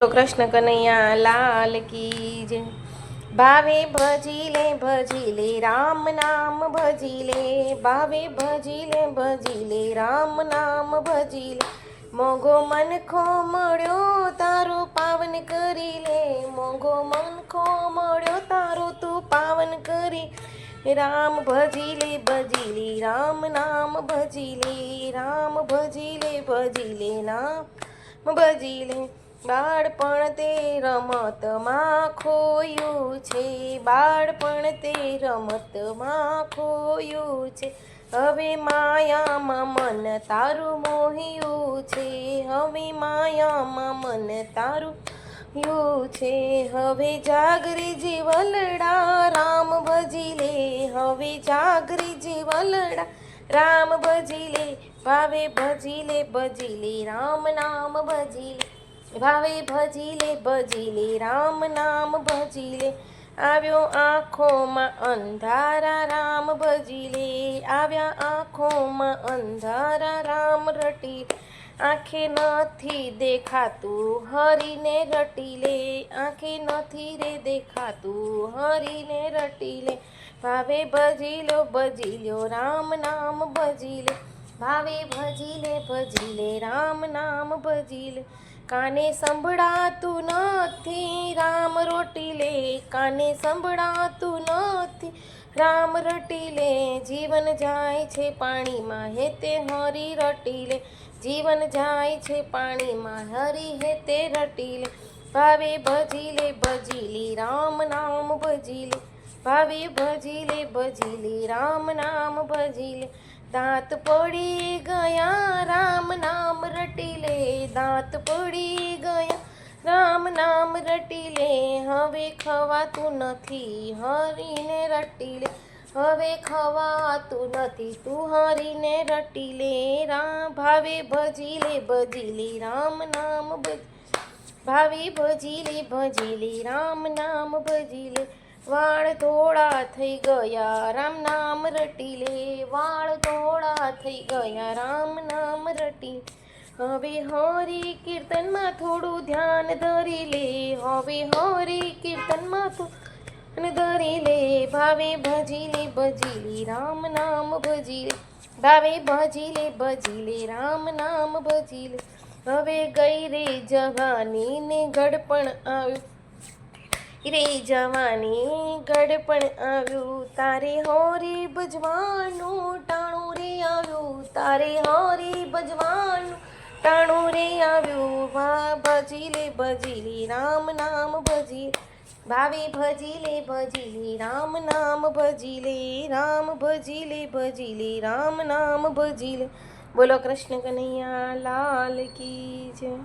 તો કૃષ્ણ કનૈયા લાલ કી જય। ભાવે ભજી લે રામ નામ ભજી લે, ભાવે ભજી લે રામ નામ ભજી લે। મોંઘો મનખો મળ્યો તારો પાવન કરી લે, મોંઘો મનખો મળ્યો તારો તું પાવન કરી। રામ ભજી લે રામ નામ ભજી લે, રામ ભજી લે નામ ભજી લે। બાળપણ તે રમતમાં ખોયું છે, બાળપણ તે રમતમાં ખોયું છે। હવે માયામાં મન તારું મોહ્યું છે, હવે માયામાં મન તારું મોહ્યું છે। હવે જાગરી જીવલડા રામ ભજી લે, હવે જાગરી જીવલડા રામ ભજી લે। ભાવે ભજી લે રામ નામ ભજી લે, ભાવે ભજી લે રામ નામ ભજી લે। આવ્યો આંખોમાં અંધારા રામ ભજી લે, આવ્યા આંખોમાં અંધારા રામ રટી। આંખે નથી દેખાતું હરીને રટી લે, આંખે નથી રે દેખાતું હરીને રટી લે। ભાવે ભજી લ્યો રામ નામ ભજી લે, ભાવે ભજી લે રામ નામ ભજી લે। કાને સંભળાતું નથી રામ રોટી લે, કાને સંભળાતું નથી રામ રટી લે। જીવન જાય છે પાણીમાં હે તે હરી રટી લે, જીવન જાય છે પાણીમાં હરી હે તે રટી લે। ભાવે ભજી લે રામ નામ ભજી લે, ભાવે ભજી લે રામ નામ ભજી લે। દાંત પડી ગયા રામ નામ રટી લે, દાંત પડી ગયા રામ નામ રટી લે। હવે ખવાતું નથી હરીને રટી લે, હવે ખવાતું નથી તું હરીને રટી લે। રામ ભાવે ભજી લે રામ નામ ભજી, ભાવે ભજી લે રામ નામ ભજી લે। વાળ ધોળા થઈ ગયા રામ નામ રટી લે, વાળ ધોળા થઈ ગયા રામ નામ રટી। હવે હરી કીર્તનમાં થોડું ધ્યાન ધરી લે, હવે હરી કીર્તનમાં થોડું ધરી લે। ભાવે ભજી લે રામ નામ ભજી લે, ભાવે ભજી લે રામ નામ ભજી લે। હવે ગઈ રે જવાની ને ગડપણ આવ્યું રે જવાની ગડપણ આવ્યું, તારે હોરી ભજવાનું ટાણું રે આવ્યું, તારે હોરી ભજવાનું ટાણું રે આવ્યું। વા ભજી લે રામ નામ ભજી, ભાવે ભજી લે રામ નામ ભજી લે, રામ ભજી લે રામ નામ ભજી લે। બોલો કૃષ્ણ કનૈયા લાલ કી જય।